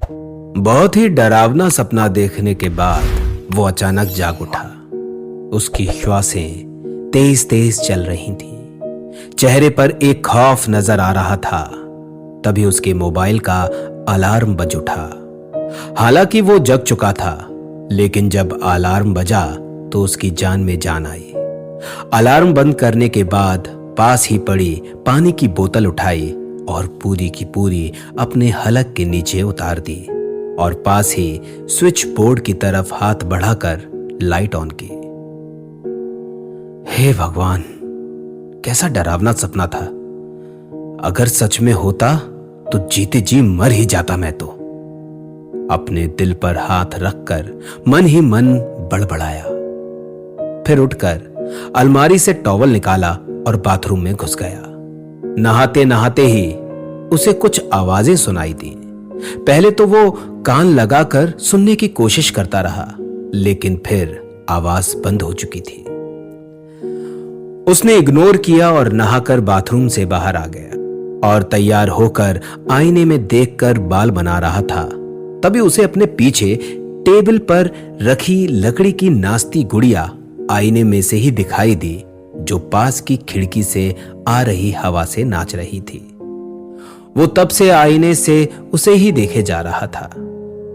बहुत ही डरावना सपना देखने के बाद वो अचानक जाग उठा। उसकी श्वासें तेज तेज चल रही थीं। चेहरे पर एक खौफ नजर आ रहा था। तभी उसके मोबाइल का अलार्म बज उठा। हालांकि वो जग चुका था, लेकिन जब अलार्म बजा तो उसकी जान में जान आई। अलार्म बंद करने के बाद पास ही पड़ी पानी की बोतल उठाई और पूरी की पूरी अपने हलक के नीचे उतार दी और पास ही स्विच बोर्ड की तरफ हाथ बढ़ाकर लाइट ऑन की। हे भगवान, कैसा डरावना सपना था। अगर सच में होता तो जीते जी मर ही जाता मैं तो। अपने दिल पर हाथ रखकर मन ही मन बड़बड़ाया। फिर उठकर अलमारी से टॉवल निकाला और बाथरूम में घुस गया। नहाते नहाते ही उसे कुछ आवाजें सुनाई दी। पहले तो वो कान लगाकर सुनने की कोशिश करता रहा, लेकिन फिर आवाज बंद हो चुकी थी। उसने इग्नोर किया और नहाकर बाथरूम से बाहर आ गया और तैयार होकर आईने में देखकर बाल बना रहा था। तभी उसे अपने पीछे टेबल पर रखी लकड़ी की नाचती गुड़िया आईने में से ही दिखाई दी, जो पास की खिड़की से आ रही हवा से नाच रही थी। वो तब से आईने से उसे ही देखे जा रहा था।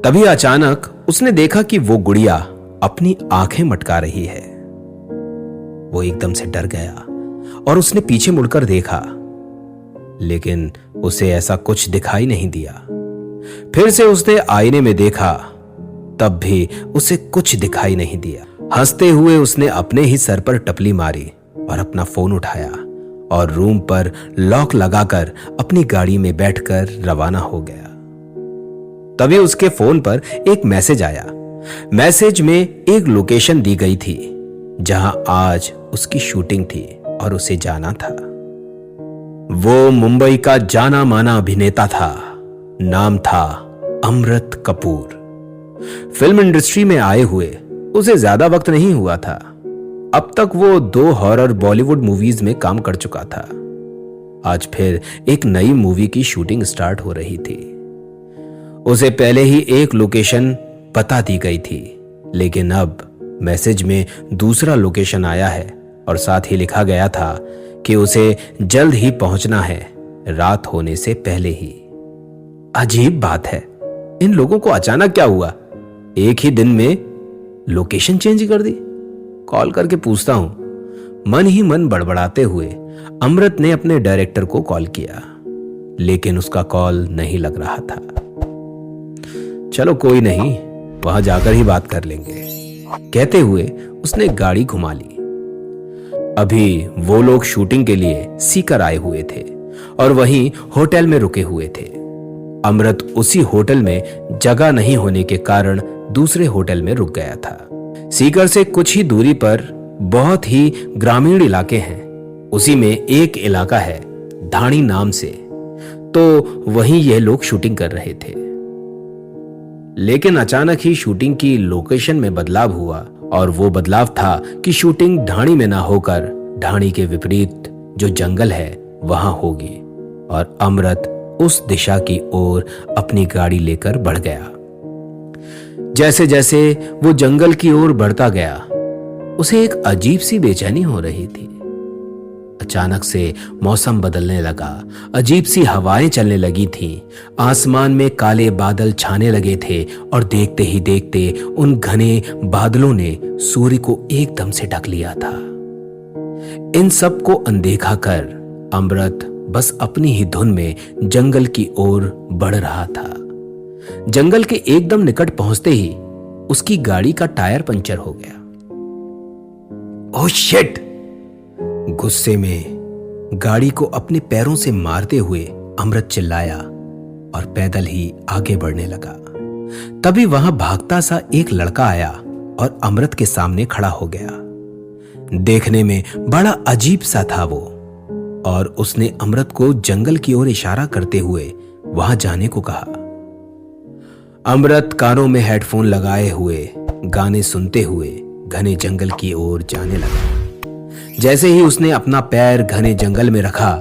तभी अचानक उसने देखा कि वो गुड़िया अपनी आंखें मटका रही है। वो एकदम से डर गया और उसने पीछे मुड़कर देखा, लेकिन उसे ऐसा कुछ दिखाई नहीं दिया। फिर से उसने आईने में देखा, तब भी उसे कुछ दिखाई नहीं दिया। हंसते हुए उसने अपने ही सर पर टपली मारी और अपना फोन उठाया और रूम पर लॉक लगाकर अपनी गाड़ी में बैठकर रवाना हो गया। तभी उसके फोन पर एक मैसेज आया। मैसेज में एक लोकेशन दी गई थी जहां आज उसकी शूटिंग थी और उसे जाना था। वो मुंबई का जाना माना अभिनेता था। नाम था अमृत कपूर। फिल्म इंडस्ट्री में आए हुए उसे ज्यादा वक्त नहीं हुआ था। अब तक वो 2 हॉरर बॉलीवुड मूवीज में काम कर चुका था। आज फिर एक नई मूवी की शूटिंग स्टार्ट हो रही थी। उसे पहले ही एक लोकेशन बता दी गई थी, लेकिन अब मैसेज में दूसरा लोकेशन आया है और साथ ही लिखा गया था कि उसे जल्द ही पहुंचना है, रात होने से पहले ही। अजीब बात है, इन लोगों को अचानक क्या हुआ? एक ही दिन में लोकेशन चेंज कर दी। कॉल करके पूछता हूं। मन ही मन बड़बड़ाते हुए अमृत ने अपने डायरेक्टर को कॉल किया, लेकिन उसका कॉल नहीं लग रहा था। चलो कोई नहीं, वहां जाकर ही बात कर लेंगे, कहते हुए उसने गाड़ी घुमा ली। अभी वो लोग शूटिंग के लिए सीकर आए हुए थे और वहीं होटल में रुके हुए थे। अमृत उसी होटल में जगह नहीं होने के कारण दूसरे होटल में रुक गया था। सीकर से कुछ ही दूरी पर बहुत ही ग्रामीण इलाके हैं। उसी में एक इलाका है धाणी नाम से, तो वहीं यह लोग शूटिंग कर रहे थे। लेकिन अचानक ही शूटिंग की लोकेशन में बदलाव हुआ और वो बदलाव था कि शूटिंग ढाणी में ना होकर ढाणी के विपरीत जो जंगल है वहां होगी और अमृत उस दिशा की ओर अपनी गाड़ी लेकर बढ़ गया। जैसे जैसे वो जंगल की ओर बढ़ता गया, उसे एक अजीब सी बेचैनी हो रही थी। अचानक से मौसम बदलने लगा, अजीब सी हवाएं चलने लगी थीं, आसमान में काले बादल छाने लगे थे और देखते ही देखते उन घने बादलों ने सूर्य को एकदम से ढक लिया था। इन सब को अनदेखा कर अमृत बस अपनी ही धुन में जंगल की ओर बढ़ रहा था। जंगल के एकदम निकट पहुंचते ही उसकी गाड़ी का टायर पंचर हो गया। Oh shit! गुस्से में गाड़ी को अपने पैरों से मारते हुए अमृत चिल्लाया और पैदल ही आगे बढ़ने लगा। तभी वहां भागता सा एक लड़का आया और अमृत के सामने खड़ा हो गया। देखने में बड़ा अजीब सा था वो, और उसने अमृत को जंगल की ओर इशारा करते हुए वहां जाने को कहा। अमृत कानों में हेडफोन लगाए हुए गाने सुनते हुए घने जंगल की ओर जाने लगा। जैसे ही उसने अपना पैर घने जंगल में रखा,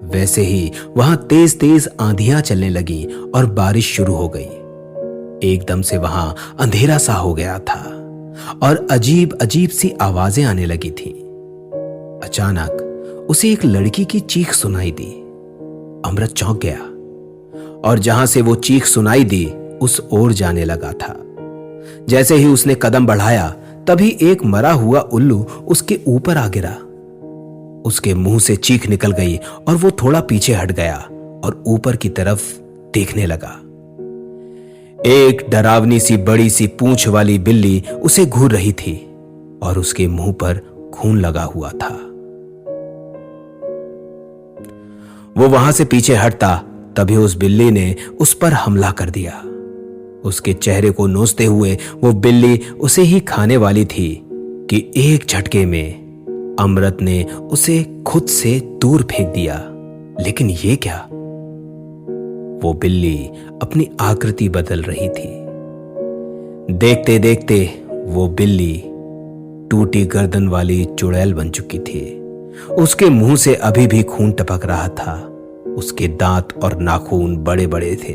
वैसे ही वहां तेज तेज आंधियां चलने लगी और बारिश शुरू हो गई। एकदम से वहां अंधेरा सा हो गया था और अजीब अजीब सी आवाजें आने लगी थी। अचानक उसे एक लड़की की चीख सुनाई दी। अमृत चौंक गया और जहां से वो चीख सुनाई दी उस ओर जाने लगा था। जैसे ही उसने कदम बढ़ाया तभी एक मरा हुआ उल्लू उसके ऊपर आ गिरा। उसके मुंह से चीख निकल गई और वो थोड़ा पीछे हट गया और ऊपर की तरफ देखने लगा। एक डरावनी सी बड़ी सी पूंछ वाली बिल्ली उसे घूर रही थी और उसके मुंह पर खून लगा हुआ था। वो वहां से पीछे हटता तभी उस बिल्ली ने उस पर हमला कर दिया। उसके चेहरे को नोचते हुए वो बिल्ली उसे ही खाने वाली थी कि एक झटके में अमृत ने उसे खुद से दूर फेंक दिया। लेकिन ये क्या? वो बिल्ली अपनी आकृति बदल रही थी। देखते देखते वो बिल्ली टूटी गर्दन वाली चुड़ैल बन चुकी थी। उसके मुंह से अभी भी खून टपक रहा था। उसके दांत और नाखून बड़े बड़े थे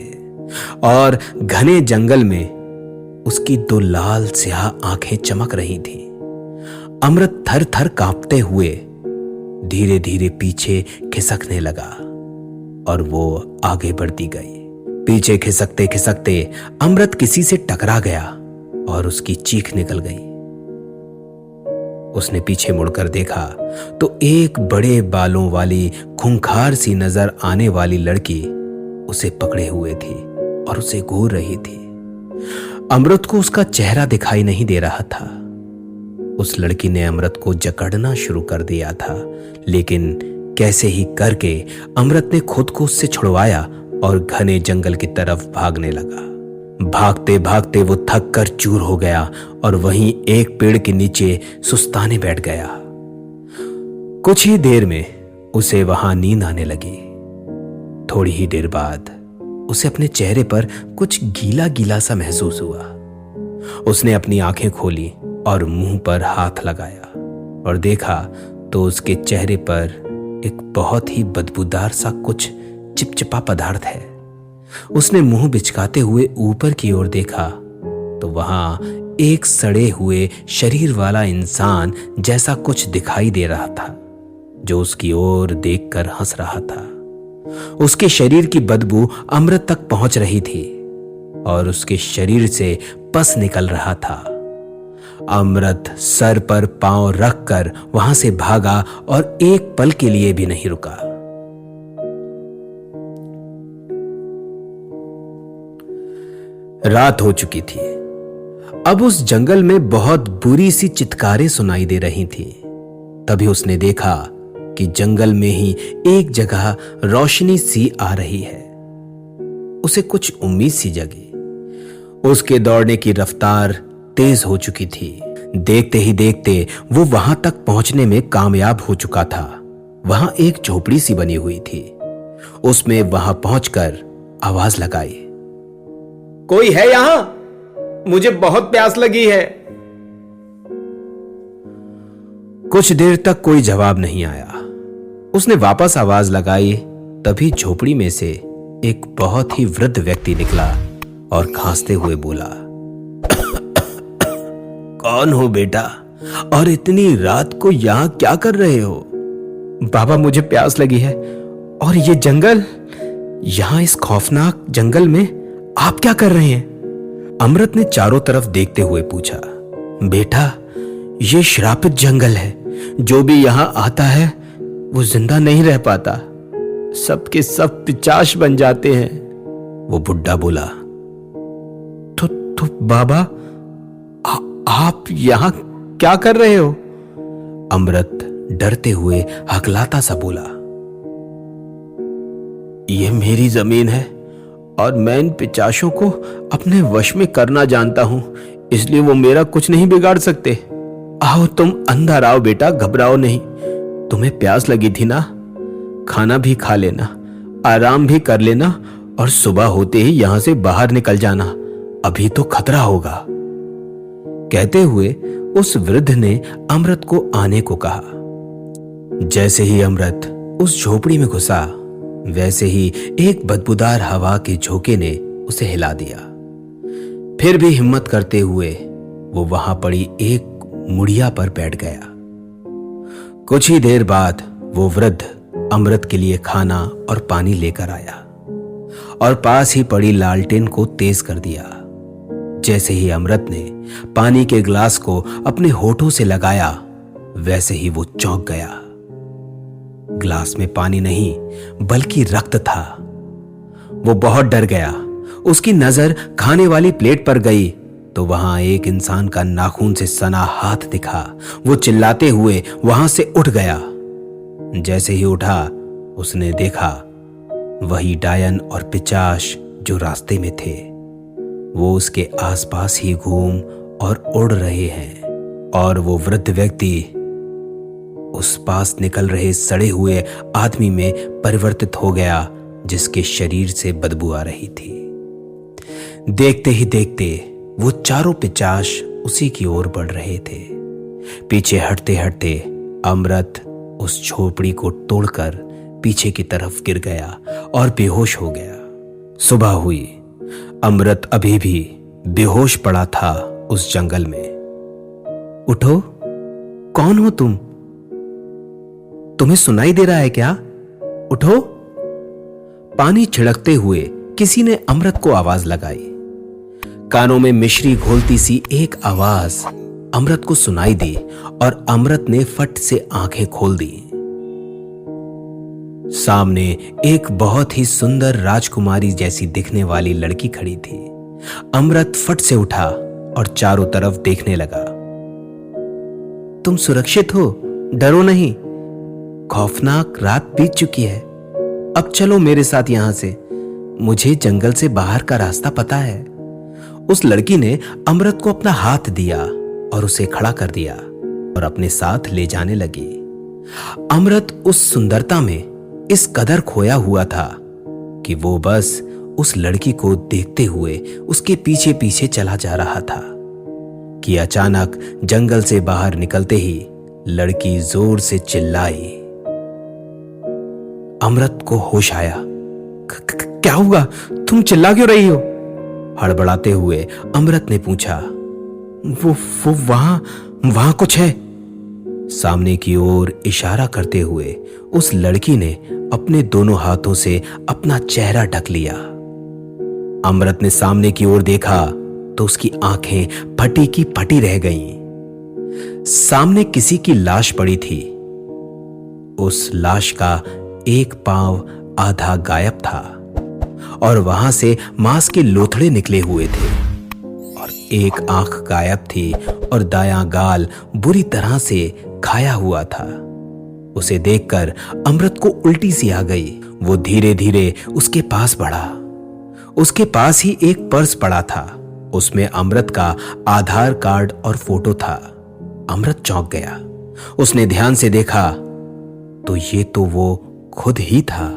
और घने जंगल में उसकी दो लाल स्याह आंखें चमक रही थीं। अमृत थर थर कांपते हुए धीरे धीरे पीछे खिसकने लगा और वो आगे बढ़ती गई। पीछे खिसकते खिसकते अमृत किसी से टकरा गया और उसकी चीख निकल गई। उसने पीछे मुड़कर देखा तो एक बड़े बालों वाली खूंखार सी नजर आने वाली लड़की उसे पकड़े हुए थी और उसे घूर रही थी। अमृत को उसका चेहरा दिखाई नहीं दे रहा था। उस लड़की ने अमृत को जकड़ना शुरू कर दिया था, लेकिन कैसे ही करके अमृत ने खुद को उससे छुड़वाया और घने जंगल की तरफ भागने लगा। भागते भागते वो थक कर चूर हो गया और वहीं एक पेड़ के नीचे सुस्ताने बैठ गया। कुछ ही देर में उसे वहां नींद आने लगी। थोड़ी ही देर बाद उसे अपने चेहरे पर कुछ गीला गीला सा महसूस हुआ। उसने अपनी आंखें खोली और मुंह पर हाथ लगाया और देखा तो उसके चेहरे पर एक बहुत ही बदबूदार सा कुछ चिपचिपा पदार्थ है। उसने मुंह बिचकाते हुए ऊपर की ओर देखा तो वहां एक सड़े हुए शरीर वाला इंसान जैसा कुछ दिखाई दे रहा था, जो उसकी ओर देखकर हंस रहा था। उसके शरीर की बदबू अमृत तक पहुंच रही थी और उसके शरीर से पस निकल रहा था। अमृत सर पर पांव रखकर वहां से भागा और एक पल के लिए भी नहीं रुका। रात हो चुकी थी। अब उस जंगल में बहुत बुरी सी चित्कारें सुनाई दे रही थी। तभी उसने देखा कि जंगल में ही एक जगह रोशनी सी आ रही है। उसे कुछ उम्मीद सी जगी। उसके दौड़ने की रफ्तार तेज हो चुकी थी। देखते ही देखते वो वहां तक पहुंचने में कामयाब हो चुका था। वहां एक झोपड़ी सी बनी हुई थी। उसमें वहां पहुंचकर आवाज लगाई, कोई है यहां? मुझे बहुत प्यास लगी है। कुछ देर तक कोई जवाब नहीं आया। उसने वापस आवाज लगाई, तभी झोपड़ी में से एक बहुत ही वृद्ध व्यक्ति निकला और खांसते हुए बोला, कौन हो बेटा और इतनी रात को यहां क्या कर रहे हो? बाबा, मुझे प्यास लगी है और ये जंगल, यहां इस खौफनाक जंगल में आप क्या कर रहे हैं? अमृत ने चारों तरफ देखते हुए पूछा, बेटा, ये श्रापित जंगल है। जो भी यहां आता है वो जिंदा नहीं रह पाता। सबके सब पिचाश बन जाते हैं। वो बुड्ढा बोला, तो बाबा, आप यहां क्या कर रहे हो? अमृत डरते हुए हकलाता सा बोला, यह मेरी जमीन है और मैं इन पिचाशों को अपने वश में करना जानता हूं, इसलिए वो मेरा कुछ नहीं बिगाड़ सकते। आओ, तुम अंदर आओ बेटा, घबराओ नहीं। तुम्हें प्यास लगी थी ना? खाना भी खा लेना, आराम भी कर लेना और सुबह होते ही यहां से बाहर निकल जाना, अभी तो खतरा होगा। कहते हुए उस वृद्ध ने अमृत को आने को कहा। जैसे ही अमृत उस झोपड़ी में घुसा, वैसे ही एक बदबूदार हवा के झोंके ने उसे हिला दिया। फिर भी हिम्मत करते हुए वो वहां पड़ी एक मुड़िया पर बैठ गया। कुछ ही देर बाद वो वृद्ध अमृत के लिए खाना और पानी लेकर आया और पास ही पड़ी लालटेन को तेज कर दिया। जैसे ही अमृत ने पानी के ग्लास को अपने होठों से लगाया, वैसे ही वो चौंक गया। ग्लास में पानी नहीं बल्कि रक्त था। वो बहुत डर गया। उसकी नजर खाने वाली प्लेट पर गई तो वहां एक इंसान का नाखून से सना हाथ दिखा। वो चिल्लाते हुए वहां से उठ गया। जैसे ही उठा, उसने देखा वही डायन और पिचाश जो रास्ते में थे, वो उसके आसपास ही घूम और उड़ रहे हैं। और वो वृद्ध व्यक्ति उस पास निकल रहे सड़े हुए आदमी में परिवर्तित हो गया, जिसके शरीर से बदबू आ रही थी। देखते ही देखते वो चारों पिचाश उसी की ओर बढ़ रहे थे। पीछे हटते हटते अमृत उस झोपड़ी को तोड़कर पीछे की तरफ गिर गया और बेहोश हो गया। सुबह हुई। अमृत अभी भी बेहोश पड़ा था उस जंगल में। उठो, कौन हो तुम? तुम्हें सुनाई दे रहा है क्या? उठो। पानी छिड़कते हुए किसी ने अमृत को आवाज लगाई। कानों में मिश्री घोलती सी एक आवाज अमृत को सुनाई दी और अमृत ने फट से आंखें खोल दी। सामने एक बहुत ही सुंदर राजकुमारी जैसी दिखने वाली लड़की खड़ी थी। अमृत फट से उठा और चारों तरफ देखने लगा। तुम सुरक्षित हो, डरो नहीं। खौफनाक रात बीत चुकी है। अब चलो मेरे साथ यहां से। मुझे जंगल से बाहर का रास्ता पता है। उस लड़की ने अमृत को अपना हाथ दिया और उसे खड़ा कर दिया और अपने साथ ले जाने लगी। अमृत उस सुंदरता में इस कदर खोया हुआ था कि वो बस उस लड़की को देखते हुए उसके पीछे पीछे चला जा रहा था कि अचानक जंगल से बाहर निकलते ही लड़की जोर से चिल्लाई। अमृत को होश आया। क्या हुआ? तुम चिल्ला क्यों रही हो? हड़बड़ाते हुए अमृत ने पूछा। वो वहां कुछ है। सामने की ओर इशारा करते हुए उस लड़की ने अपने दोनों हाथों से अपना चेहरा ढक लिया। अमृत ने सामने की ओर देखा तो उसकी आंखें फटी की फटी रह गईं। सामने किसी की लाश पड़ी थी। उस लाश का एक पांव आधा गायब था और वहां से मांस के लोथड़े निकले हुए थे और एक आंख गायब थी और दायां गाल बुरी तरह से खाया हुआ था। उसे देखकर अमृत को उल्टी सी आ गई। वो धीरे धीरे उसके पास बढ़ा। उसके पास ही एक पर्स पड़ा था। उसमें अमृत का आधार कार्ड और फोटो था। अमृत चौंक गया। उसने ध्यान से देखा तो ये तो वो खुद ही था।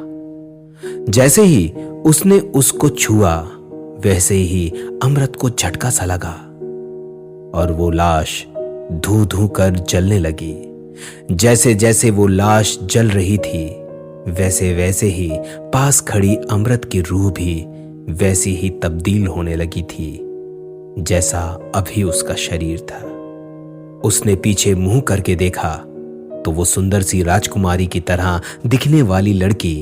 जैसे ही उसने उसको छुआ, वैसे ही अमृत को झटका सा लगा और वो लाश धू धू कर जलने लगी। जैसे जैसे वो लाश जल रही थी, वैसे वैसे ही पास खड़ी अमृत की रूह भी वैसी ही तब्दील होने लगी थी जैसा अभी उसका शरीर था। उसने पीछे मुंह करके देखा तो वो सुंदर सी राजकुमारी की तरह दिखने वाली लड़की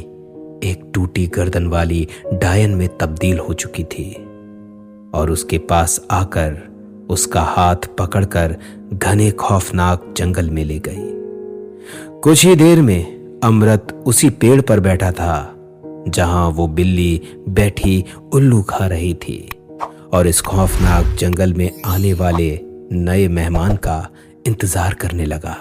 एक टूटी गर्दन वाली डायन में तब्दील हो चुकी थी और उसके पास आकर उसका हाथ पकड़कर घने खौफनाक जंगल में ले गई। कुछ ही देर में अमृत उसी पेड़ पर बैठा था जहां वो बिल्ली बैठी उल्लू खा रही थी और इस खौफनाक जंगल में आने वाले नए मेहमान का इंतजार करने लगा।